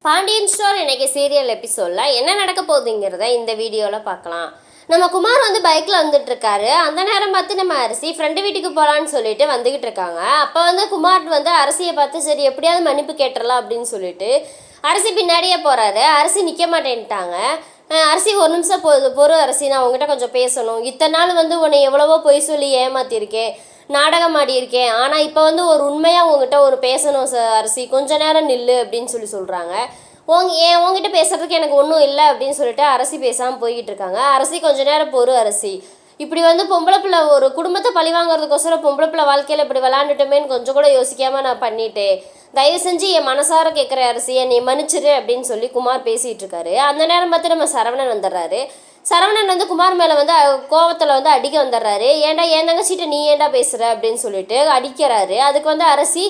Pandian store இன்னைக்கு serial எபிசோடில் என்ன நடக்க போகுதுங்கிறத இந்த வீடியோவில் பார்க்கலாம். நம்ம குமார் வந்து பைக்கில் வந்துட்டு இருக்காரு. அந்த நேரம் பார்த்து நம்ம அரிசி ஃப்ரெண்டு வீட்டுக்கு போகலான்னு சொல்லிட்டு வந்துகிட்டு இருக்காங்க. அப்போ வந்து குமார் வந்து அரிசியை பார்த்து சரி எப்படியாவது மன்னிப்பு கேட்டுடலாம் அப்படின்னு சொல்லிட்டு அரிசி பின்னாடியே போகிறாரு. அரிசி நிற்க மாட்டேன்ட்டாங்க. அரிசி ஒரு நிமிஷம் பொறு அரிசி, நான் உங்ககிட்ட கொஞ்சம் பேசணும். இத்தனை நாள் வந்து உன்னை எவ்வளவோ பொய் சொல்லி ஏமாத்திருக்கேன், நாடகம் ஆடியிருக்கேன். ஆனால் இப்போ வந்து ஒரு உண்மையாக உங்ககிட்ட ஒரு பேசணும் அரிசி, கொஞ்ச நேரம் நில்லு அப்படின்னு சொல்கிறாங்க. உங்ககிட்ட பேசுறதுக்கு எனக்கு ஒன்றும் இல்லை அப்படின்னு சொல்லிட்டு அரசி பேசாமல் போய்கிட்டு இருக்காங்க. அரசி கொஞ்ச நேரம் பொறு அரசி, இப்படி வந்து பொம்பளை பிள்ளை ஒரு குடும்பத்தை பழி வாங்குறதுக்கோசரம் பொம்பளை பிள்ளை வாழ்க்கையில் இப்படி விளாண்டுட்டோமேன்னு கொஞ்சம் கூட யோசிக்காமல் நான் பண்ணிட்டேன். தயவு செஞ்சு என் மனசார கேட்குற அரசியை நீ மன்னிச்சிரு அப்படின்னு சொல்லி குமார் பேசிகிட்டு இருக்காரு. அந்த நேரம் பார்த்து நம்ம சரவணன் வந்துடுறாரு. சரவணன் வந்து குமார் மேலே வந்து கோவத்தில் வந்து அடிக்க வந்துடுறாரு. ஏன்டா என் தங்கச்சிட்ட நீ ஏன்டா பேசுகிற அப்படின்னு சொல்லிட்டு அடிக்கிறாரு. அதுக்கு வந்து அரசி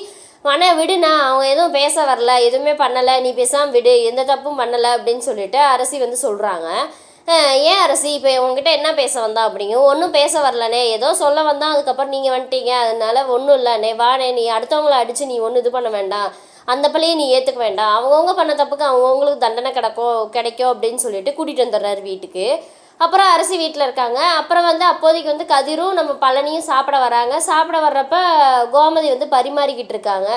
விடுண்ணா, அவங்க எதுவும் பேச வரல, எதுவுமே பண்ணலை, நீ பேசாமல் விடு, எந்த தப்பும் பண்ணலை அப்படின்னு சொல்லிட்டு அரசி வந்து சொல்கிறாங்க. ஏன் அரசி இப்போ உங்ககிட்ட என்ன பேச வந்தா அப்படிங்க? ஒன்றும் பேச வரலனே, ஏதோ சொல்ல வந்தான், அதுக்கப்புறம் நீங்கள் வந்துட்டீங்க, அதனால ஒன்றும் இல்லைண்ணே, வாண்ணே, நீ அடுத்தவங்கள அடித்து நீ ஒன்றும் இது பண்ண வேண்டாம், அந்த பள்ளியை நீ ஏற்றுக்க வேண்டாம், அவங்கவுங்க பண்ண தப்புக்கு அவங்கவுங்களுக்கு தண்டனை கிடைக்கும் அப்படின்னு சொல்லிட்டு கூட்டிகிட்டு வந்துடுறாரு வீட்டுக்கு. அப்புறம் அரிசி வீட்டில் இருக்காங்க. அப்புறம் வந்து அப்போதைக்கு வந்து கதிரும் நம்ம பழனியும் சாப்பிட வராங்க. சாப்பிட வர்றப்ப கோமதி வந்து பரிமாறிக்கிட்டு இருக்காங்க.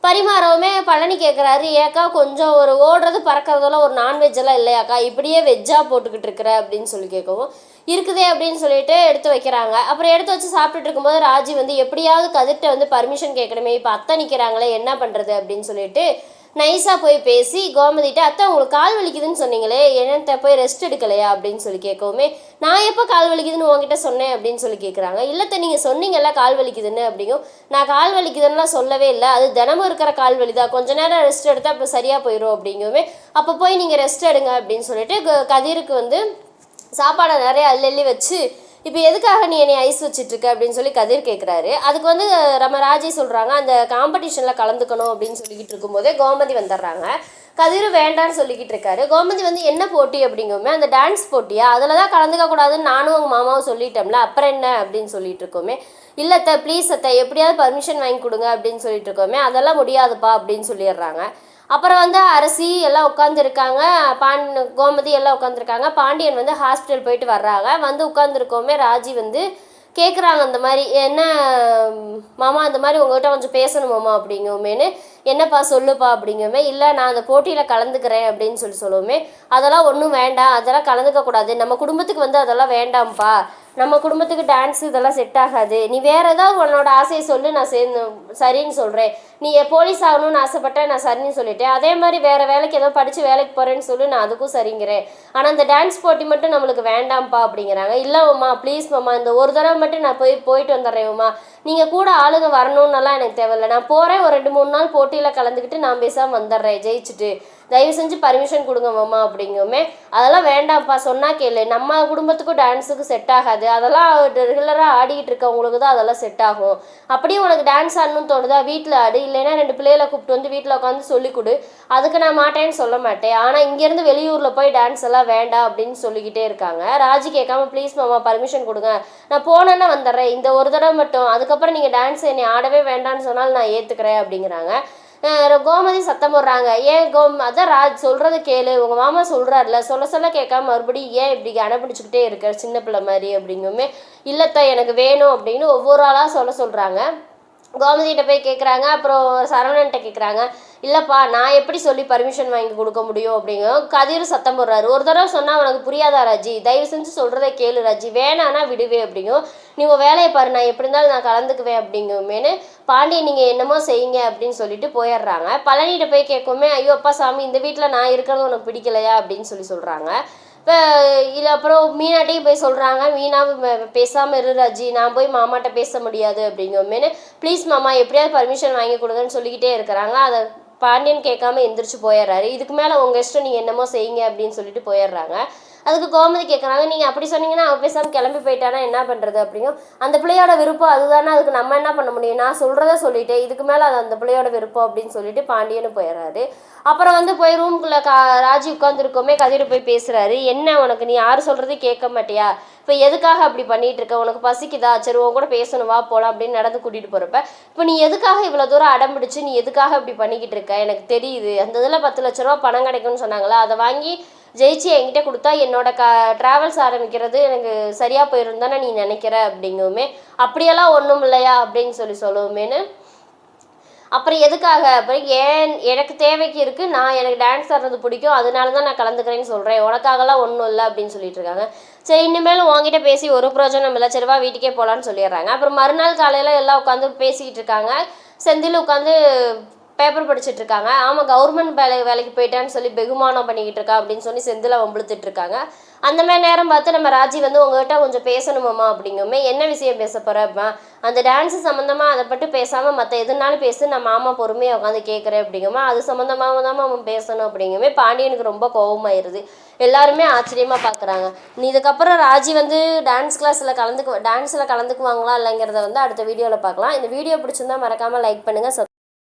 பரிமாறவுமே பழனி கேட்குறாரு, ஏக்கா கொஞ்சம் ஒரு ஓடுறது பறக்கிறதெல்லாம் ஒரு நான்வெஜ்ஜெல்லாம் இல்லையாக்கா, இப்படியே வெஜ்ஜாக போட்டுக்கிட்டு இருக்கிற அப்படின்னு சொல்லி கேட்கவும் இருக்குதே அப்படின்னு சொல்லிட்டு எடுத்து வைக்கிறாங்க. அப்புறம் எடுத்து வச்சு சாப்பிட்டுட்டு இருக்கும்போது ராஜி வந்து எப்படியாவது கதிர்கிட்ட வந்து பர்மிஷன் கேட்கணுமே, இப்போ அத்தை நிற்கிறாங்களே என்ன பண்ணுறது அப்படின்னு சொல்லிட்டு நைஸாக போய் பேசி கோமதிட்ட, அத்தை உங்களுக்கு கால் வலிக்குதுன்னு சொன்னீங்களே, என்னத்த போய் ரெஸ்ட் எடுக்கலையா அப்படின்னு சொல்லி கேட்கவுமே, நான் எப்போ கால் வலிக்குதுன்னு உங்ககிட்ட சொன்னேன் அப்படின்னு சொல்லி கேட்குறாங்க. இல்லத்தை நீங்கள் சொன்னீங்கல்ல கால் வலிக்குதுன்னு அப்படிங்கும். நான் கால் வலிக்குதுன்னுலாம் சொல்லவே இல்லை, அது தினமும் இருக்கிற கால் வலி தான், கொஞ்ச நேரம் ரெஸ்ட் எடுத்தால் அப்போ சரியாக போயிடும் அப்படிங்குமே. அப்போ போய் நீங்கள் ரெஸ்ட் எடுங்க அப்படின்னு சொல்லிட்டு கதிருக்கு வந்து சாப்பாடை நிறைய அள்ளி வச்சு, இப்போ எதுக்காக நீ என்னை ஐஸ் வச்சிட்ருக்க அப்படின்னு சொல்லி கதிர் கேட்குறாரு. அதுக்கு வந்து நம்ம ராஜி சொல்கிறாங்க, அந்த காம்படிஷனில் கலந்துக்கணும் அப்படின்னு சொல்லிக்கிட்டு இருக்கும்போதே கோமதி வந்துடுறாங்க. கதிர் வேண்டான்னு சொல்லிக்கிட்டு இருக்காரு. கோமதி வந்து என்ன போட்டி அப்படிங்குமே, அந்த டான்ஸ் போட்டியா, அதில் தான் கலந்துக்க கூடாதுன்னு நானும் உங்கள் மாமாவும் சொல்லிட்டோம்ல, அப்புறம் என்ன அப்படின்னு சொல்லிட்டு இருக்கோமே. இல்லைத்த ப்ளீஸ் அத்தை எப்படியாவது பர்மிஷன் வாங்கி கொடுங்க அப்படின்னு சொல்லிட்டு இருக்கோமே, அதெல்லாம் முடியாதுப்பா அப்படின்னு சொல்லிடுறாங்க. அப்புறம் வந்து அரசி எல்லாம் உட்காந்துருக்காங்க, கோமதி எல்லாம் உட்காந்துருக்காங்க. பாண்டியன் வந்து ஹாஸ்பிட்டல் போயிட்டு வர்றாங்க. வந்து உட்காந்துருக்கோமே ராஜி வந்து கேட்குறாங்க, அந்த மாதிரி என்ன மாமா அந்த மாதிரி உங்கள்கிட்ட கொஞ்சம் பேசணும் மாமா அப்படிங்குமேனு. என்னப்பா சொல்லுப்பா அப்படிங்குமே. இல்லை நான் அந்த போட்டியில் கலந்துக்கிறேன் அப்படின்னு சொல்லுவோமே. அதெல்லாம் ஒன்றும் வேண்டாம், அதெல்லாம் கலந்துக்கக்கூடாது, நம்ம குடும்பத்துக்கு வந்து அதெல்லாம் வேண்டாம்ப்பா, நம்ம குடும்பத்துக்கு டான்ஸு இதெல்லாம் செட் ஆகாது, நீ வேறு ஏதாவது உன்னோட ஆசையை சொல்லு, நான் சரின்னு சொல்கிறேன், நீ போலீஸ் ஆகணும்னு ஆசைப்பட்டேன், நான் சரின்னு சொல்லிட்டேன், அதே மாதிரி வேறு வேலைக்கு ஏதோ படித்து வேலைக்கு போகிறேன்னு சொல்லி நான் அதுக்கும் சரிங்கிறேன், ஆனால் அந்த டான்ஸ் போட்டி மட்டும் நம்மளுக்கு வேண்டாம்ப்பா அப்படிங்கிறாங்க. இல்லை மாமா ப்ளீஸ் மாமா, இந்த ஒரு தடவை மட்டும் நான் போயிட்டு வந்துடுறேன் மாமா, நீங்கள் கூட ஆளுங்க வரணுன்னெல்லாம் எனக்கு தேவையில்லை, நான் போகிறேன், ஒரு 2-3 நாள் போட்டியில் கலந்துக்கிட்டு நான் பேசாமல் வந்துடுறேன் ஜெயிச்சுட்டு, தயவு செஞ்சு பர்மிஷன் கொடுங்க மாமா அப்படிங்குமே. அதெல்லாம் வேண்டாம்ப்பா, சொன்னால் கேளு, நம்ம குடும்பத்துக்கும் டான்ஸுக்கு செட் ஆகாது, அதெல்லாம் ரெகுலராக ஆடிக்கிட்டு இருக்கவங்களுக்கு தான் அதெல்லாம் செட் ஆகும், அப்படியே உனக்கு டான்ஸ் ஆடணும்னு தோணுதா வீட்டில் ஆடு, இல்லைன்னா 2 பிள்ளைகளை கூப்பிட்டு வந்து வீட்டில் உட்காந்து சொல்லிக் கொடு, அதுக்கு நான் மாட்டேன்னு சொல்ல மாட்டேன், ஆனால் இங்கேருந்து வெளியூரில் போய் டான்ஸ் எல்லாம் வேண்டாம் அப்படின்னு சொல்லிக்கிட்டே இருக்காங்க. ராஜி கேட்காம ப்ளீஸ் மாமா பர்மிஷன் கொடுங்க, நான் போனேன்னா வந்துடுறேன், இந்த ஒரு தடவை மட்டும், அதுக்கப்புறம் நீங்கள் டான்ஸ் என்னை ஆடவே வேண்டான்னு சொன்னாலும் நான் ஏற்றுக்கிறேன் அப்படிங்கிறாங்க. கோமதி சத்தம் போடுறாங்க, ஏன் அதான் ராஜ் சொல்கிறத கேளு, உங்கள் மாமா சொல்கிறாருல, சொல்ல கேட்காம மறுபடியும் ஏன் இப்படி அனுப்பிடிச்சிக்கிட்டே இருக்க சின்ன பிள்ளை மாதிரி அப்படிங்குமே. இல்லைத்தா எனக்கு வேணும் அப்படின்னு ஒவ்வொரு ஆளாக சொல்கிறாங்க. கோமதிகிட்ட போய் கேட்குறாங்க. அப்புறம் சரவணன்கிட்ட கேட்குறாங்க, இல்லைப்பா நான் எப்படி சொல்லி பர்மிஷன் வாங்கி கொடுக்க முடியும் அப்படிங்க. கதிர் சத்தம் போடுறாரு, ஒரு தடவை சொன்னால் உனக்கு புரியாதா ராஜி, தயவு செஞ்சு சொல்கிறத கேளு ராஜி, வேணான்னா விடுவேன் அப்படிங்கும், நீ உங்கள் வேலையை பாரு, நான் எப்படி இருந்தாலும் நான் கலந்துக்குவேன் அப்படிங்குமேனு. பாண்டியன் நீங்கள் என்னமோ செய்யுங்க அப்படின்னு சொல்லிட்டு போயிடுறாங்க. பழனிகிட்ட போய் கேட்குமே, ஐயோ அப்பா சாமி இந்த வீட்டில் நான் இருக்கிறது உனக்கு பிடிக்கலையா அப்படின்னு சொல்கிறாங்க. இப்போ இல்லை அப்புறம் மீனாட்டையும் போய் சொல்கிறாங்க, மீனா பேசாமல் இரு ராஜி, நான் போய் மாமாட்ட பேச முடியாது அப்படிங்குமேனு. ப்ளீஸ் மாமா எப்படியாவது பர்மிஷன் வாங்கி கொடுங்கன்னு சொல்லிக்கிட்டே இருக்கிறாங்க. அதை பாண்டியன் கேட்காம எந்திரிச்சு போயிடுறாரு. இதுக்கு மேலே உங்கள் இஷ்டம், நீங்கள் என்னமோ செய்யுங்க அப்படின்னு சொல்லிட்டு போயிடுறாங்க. அதுக்கு கோமதி கேட்குறாங்க, நீங்கள் அப்படி சொன்னீங்கன்னா அவன் பேசாமல் கிளம்பி போயிட்டானா என்ன பண்ணுறது அப்படிங்கும். அந்த பிள்ளையோட விருப்பம் அதுதானே, அதுக்கு நம்ம என்ன பண்ண முடியும், நான் சொல்கிறத சொல்லிட்டேன், இதுக்கு மேலே அது அந்த பிள்ளையோட விருப்பம் அப்படின்னு சொல்லிட்டு பாண்டியன்னு போயிடுறாரு. அப்புறம் வந்து போய் ரூம்குள்ளே ராஜி உட்காந்துருக்கோமே கதிர் போய் பேசுகிறாரு, என்ன உனக்கு, நீ யார் சொல்கிறதே கேட்க மாட்டியா, இப்போ இப்போ எதுக்காக அப்படி பண்ணிட்டு இருக்க, உனக்கு பசிக்குதா, சரி உன் கூட பேசணும் வா போகலாம் அப்படின்னு நடந்து கூட்டிகிட்டு போகிறப்ப இப்போ நீ எதுக்காக இவ்வளோ தூரம் அடம் பிடிச்சு நீ எதுக்காக இப்படி பண்ணிக்கிட்டு இருக்க, எனக்கு தெரியுது அந்த இதில் 10 லட்ச ரூபா பணம் கிடைக்கும்னு சொன்னாங்களா, அதை வாங்கி ஜெயிச்சு என்கிட்ட கொடுத்தா என்னோட ட்ராவல்ஸ் ஆரம்பிக்கிறது எனக்கு சரியாக போயிடும் தானே நீ நினைக்கிற அப்படிங்குமே, அப்படியெல்லாம் ஒன்றும் இல்லையா அப்படின்னு சொல்லுவோமேனு. அப்புறம் எதுக்காக, அப்புறம் ஏன் எனக்கு தேவைக்கு இருக்குது, நான் எனக்கு டான்ஸ் ஆடுறது பிடிக்கும் அதனால தான் நான் கலந்துக்கிறேன்னு சொல்கிறேன், உனக்காகலாம் ஒன்றும் இல்லை அப்படின்னு சொல்லிட்டு இருக்காங்க. சரி இனிமேல் உங்ககிட்ட பேசி ஒரு பிரயோஜனம் இல்லை, சரிவா வீட்டுக்கே போகலான்னு சொல்லிடுறாங்க. அப்புறம் மறுநாள் காலையில் எல்லாம் உட்காந்து பேசிக்கிட்டு இருக்காங்க. செந்தில் உட்காந்து பேப்பர் படிச்சுட்டு இருக்காங்க. ஆமாம் கவர்மெண்ட் வேலைக்கு போயிட்டான்னு சொல்லி வெகுமானம் பண்ணிக்கிட்டு இருக்கா அப்படின்னு சொல்லி செந்தில் வம்பிழுத்துட்டு இருக்காங்க. அந்த மாதிரி நேரம் பார்த்து நம்ம ராஜி வந்து உங்கள்கிட்ட கொஞ்சம் பேசணுமாம்மா அப்படிங்குமே, என்ன விஷயம் பேச போகிறப்ப, அந்த டான்ஸு சம்மந்தமாக அதை பற்றி பேசாமல் மற்ற எதுனாலும் பேசு, நான் மாமா பொறுமையாக உட்காந்து கேட்குறேன் அப்படிங்குமா, அது சம்மந்தமாக தான் அவன் பேசணும் அப்படிங்குமே பாண்டியனுக்கு ரொம்ப கோவமாயிருது. எல்லாருமே ஆச்சரியமாக பார்க்குறாங்க. நீ இதுக்கப்புறம் ராஜி வந்து டான்ஸில் கலந்துக்குவாங்களா இல்லைங்கிறத வந்து அடுத்த வீடியோவில் பார்க்கலாம். இந்த வீடியோ பிடிச்சிருந்தா மறக்காமல் லைக் பண்ணுங்கள்.